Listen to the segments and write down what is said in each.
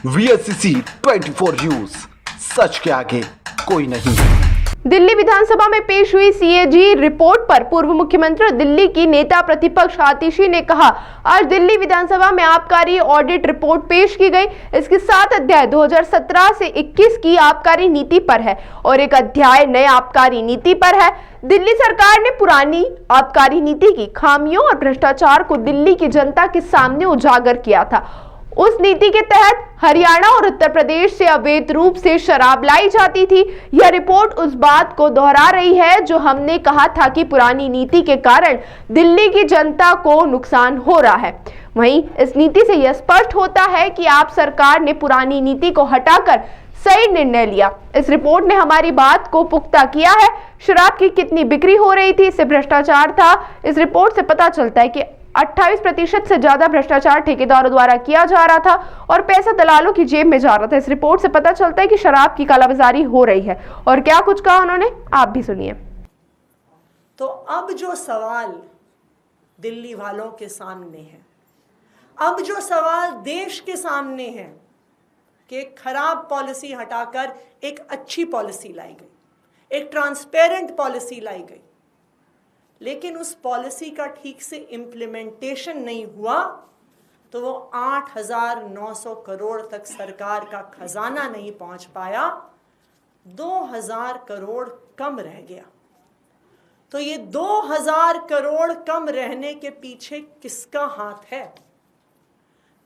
VSCC 24 news, सच के आगे कोई नहीं। दिल्ली विधानसभा में पेश हुई सीएजी रिपोर्ट पर पूर्व मुख्यमंत्री दिल्ली की नेता प्रतिपक्ष आतिशी ने कहा, आज दिल्ली विधानसभा में आबकारी ऑडिट रिपोर्ट पेश की गई। इसके 7 अध्याय 2017 से 21 की आबकारी नीति पर है और एक अध्याय नए आबकारी नीति पर है। दिल्ली सरकार ने पुरानी आबकारी नीति की खामियों और भ्रष्टाचार को दिल्ली की जनता के सामने उजागर किया था। उस नीति के तहत हरियाणा और उत्तर प्रदेश से अवैध रूप से शराब लाई जाती थी। यह रिपोर्ट उस बात को दोहरा रही है जो हमने कहा था कि पुरानी नीति के कारण दिल्ली की जनता को नुकसान हो रहा है। वहीं इस नीति से यह स्पष्ट होता है कि आप सरकार ने पुरानी नीति को हटाकर सही निर्णय लिया। इस रिपोर्ट ने हमारी बात को पुख्ता किया है। शराब की कितनी बिक्री हो रही थी, इससे भ्रष्टाचार था। इस रिपोर्ट से पता चलता है कि 28% से ज्यादा भ्रष्टाचार ठेकेदारों द्वारा किया जा रहा था और पैसा दलालों की जेब में जा रहा था। इस रिपोर्ट से पता चलता है कि शराब की कालाबाजारी हो रही है। और क्या कुछ कहा उन्होंने, आप भी सुनिए। तो अब जो सवाल दिल्ली वालों के सामने है, अब जो सवाल देश के सामने है कि खराब पॉलिसी हटाकर एक अच्छी पॉलिसी लाई गई, एक ट्रांसपेरेंट पॉलिसी लाई गई, लेकिन उस पॉलिसी का ठीक से इम्प्लीमेंटेशन नहीं हुआ तो वो 8,900 करोड़ तक सरकार का खजाना नहीं पहुंच पाया, 2,000 करोड़ कम रह गया। तो ये 2,000 करोड़ कम रहने के पीछे किसका हाथ है?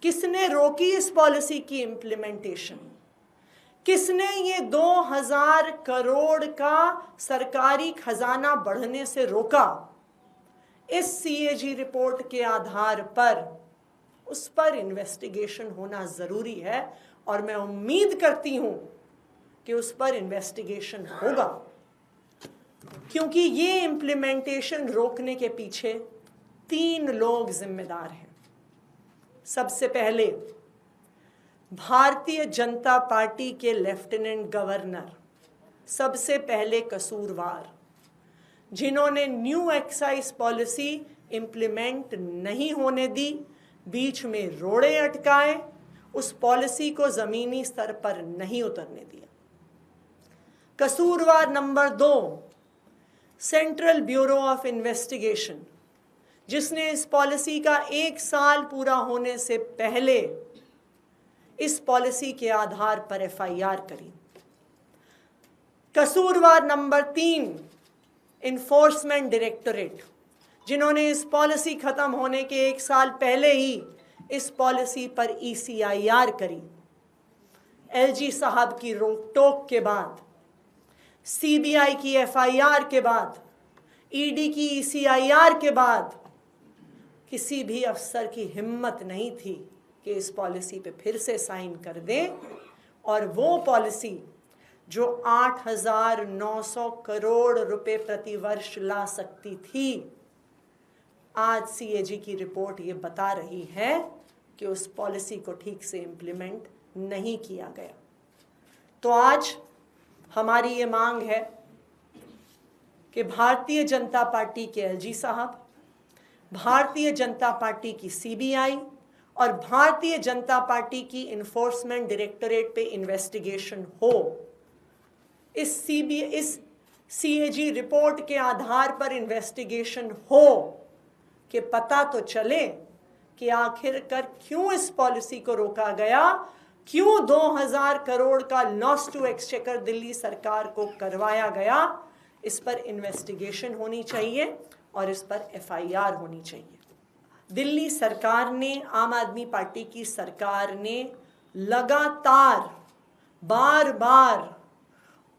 किसने रोकी इस पॉलिसी की इम्प्लीमेंटेशन? किसने ये 2,000 करोड़ का सरकारी खजाना बढ़ने से रोका? इस सीएजी रिपोर्ट के आधार पर उस पर इन्वेस्टिगेशन होना जरूरी है और मैं उम्मीद करती हूं कि उस पर इन्वेस्टिगेशन होगा, क्योंकि ये इम्प्लीमेंटेशन रोकने के पीछे 3 लोग जिम्मेदार हैं। सबसे पहले भारतीय जनता पार्टी के लेफ्टिनेंट गवर्नर सबसे पहले कसूरवार, जिन्होंने न्यू एक्साइज पॉलिसी इम्प्लीमेंट नहीं होने दी, बीच में रोड़े अटकाए, उस पॉलिसी को जमीनी स्तर पर नहीं उतरने दिया। कसूरवार number 2 central bureau of investigation, जिसने इस पॉलिसी का 1 साल पूरा होने से पहले इस पॉलिसी के आधार पर एफआईआर करी। कसूरवार नंबर 3 इन्फोर्समेंट डायरेक्टोरेट, जिन्होंने इस पॉलिसी खत्म होने के 1 साल पहले ही इस पॉलिसी पर ईसीआईआर करी। एलजी साहब की रोक टोक के बाद, सीबीआई की एफआईआर के बाद, ईडी की ईसीआईआर के बाद किसी भी अफसर की हिम्मत नहीं थी कि इस पॉलिसी पे फिर से साइन कर दें। और वो पॉलिसी जो 8,900 करोड़ रुपए प्रति वर्ष ला सकती थी, आज सीएजी की रिपोर्ट ये बता रही है कि उस पॉलिसी को ठीक से इम्प्लीमेंट नहीं किया गया। तो आज हमारी ये मांग है कि भारतीय जनता पार्टी के एलजी साहब, भारतीय जनता पार्टी की सीबीआई और भारतीय जनता पार्टी की इन्फोर्समेंट डायरेक्टोरेट पे इन्वेस्टिगेशन हो। इस सीएजी रिपोर्ट के आधार पर इन्वेस्टिगेशन हो कि पता तो चले कि आखिरकार क्यों इस पॉलिसी को रोका गया, क्यों 2,000 करोड़ का लॉस टू एक्सचेकर दिल्ली सरकार को करवाया गया। इस पर इन्वेस्टिगेशन होनी चाहिए और इस पर एफआईआर होनी चाहिए। दिल्ली सरकार ने, आम आदमी पार्टी की सरकार ने लगातार बार बार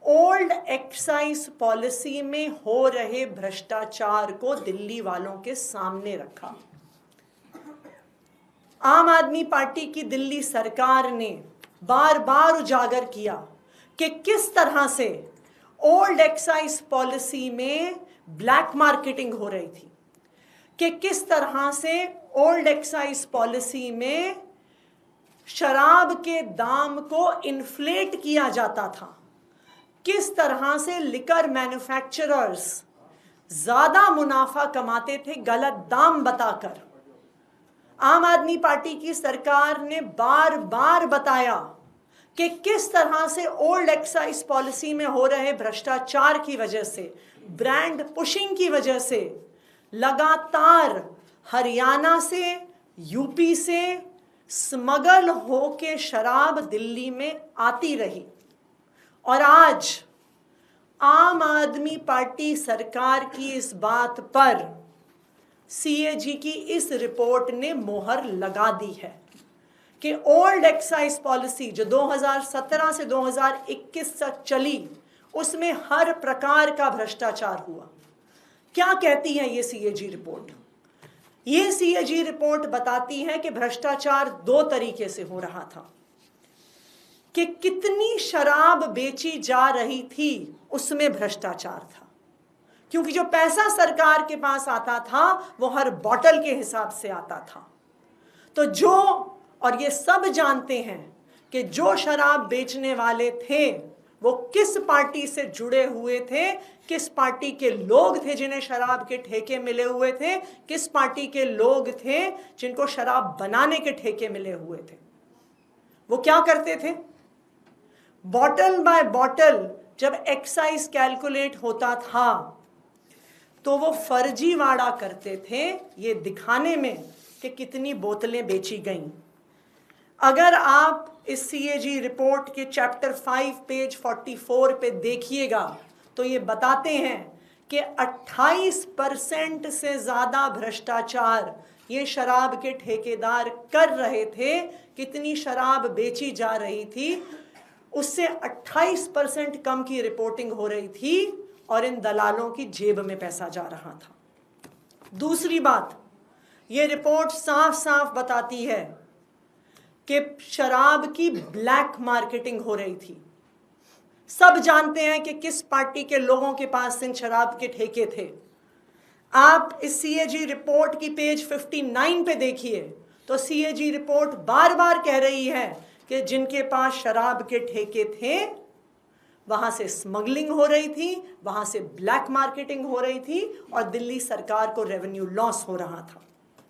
ओल्ड एक्साइज पॉलिसी में हो रहे भ्रष्टाचार को दिल्ली वालों के सामने रखा। आम आदमी पार्टी की दिल्ली सरकार ने बार बार उजागर किया कि किस तरह से ओल्ड एक्साइज पॉलिसी में ब्लैक मार्केटिंग हो रही थी, कि किस तरह से ओल्ड एक्साइज पॉलिसी में शराब के दाम को इन्फ्लेट किया जाता था, किस तरह से लिकर मैन्युफैक्चरर्स ज्यादा मुनाफा कमाते थे गलत दाम बताकर। आम आदमी पार्टी की सरकार ने बार बार बताया कि किस तरह से ओल्ड एक्साइज पॉलिसी में हो रहे भ्रष्टाचार की वजह से, ब्रांड पुशिंग की वजह से लगातार हरियाणा से, यूपी से स्मगल होके शराब दिल्ली में आती रही। और आज आम आदमी पार्टी सरकार की इस बात पर सीएजी की इस रिपोर्ट ने मोहर लगा दी है कि ओल्ड एक्साइज पॉलिसी जो 2017 से 2021 तक चली, उसमें हर प्रकार का भ्रष्टाचार हुआ। क्या कहती है ये सीएजी रिपोर्ट? ये सीएजी रिपोर्ट बताती है कि भ्रष्टाचार दो तरीके से हो रहा था, कि कितनी शराब बेची जा रही थी उसमें भ्रष्टाचार था, क्योंकि जो पैसा सरकार के पास आता था वो हर बॉटल के हिसाब से आता था। तो जो, और ये सब जानते हैं कि जो शराब बेचने वाले थे वो किस पार्टी से जुड़े हुए थे, किस पार्टी के लोग थे जिन्हें शराब के ठेके मिले हुए थे, किस पार्टी के लोग थे जिनको शराब बनाने के ठेके मिले हुए थे। वो क्या करते थे? बॉटल बाय बॉटल जब एक्साइज कैलकुलेट होता था तो वो फर्जीवाड़ा करते थे ये दिखाने में कि कितनी बोतलें बेची गईं। अगर आप इस सीएजी रिपोर्ट के चैप्टर 5 पेज 44 पे देखिएगा तो ये बताते हैं कि 28% से ज़्यादा भ्रष्टाचार ये शराब के ठेकेदार कर रहे थे। कितनी शराब बेची जा रही थी उससे 28% कम की रिपोर्टिंग हो रही थी और इन दलालों की जेब में पैसा जा रहा था। दूसरी बात, ये रिपोर्ट साफ साफ बताती है कि शराब की ब्लैक मार्केटिंग हो रही थी। सब जानते हैं कि किस पार्टी के लोगों के पास इन शराब के ठेके थे। आप इस सीएजी रिपोर्ट की पेज 59 पे देखिए तो सीएजी रिपोर्ट बार बार कह रही है कि जिनके पास शराब के ठेके थे वहां से स्मगलिंग हो रही थी, वहां से ब्लैक मार्केटिंग हो रही थी और दिल्ली सरकार को रेवेन्यू लॉस हो रहा था।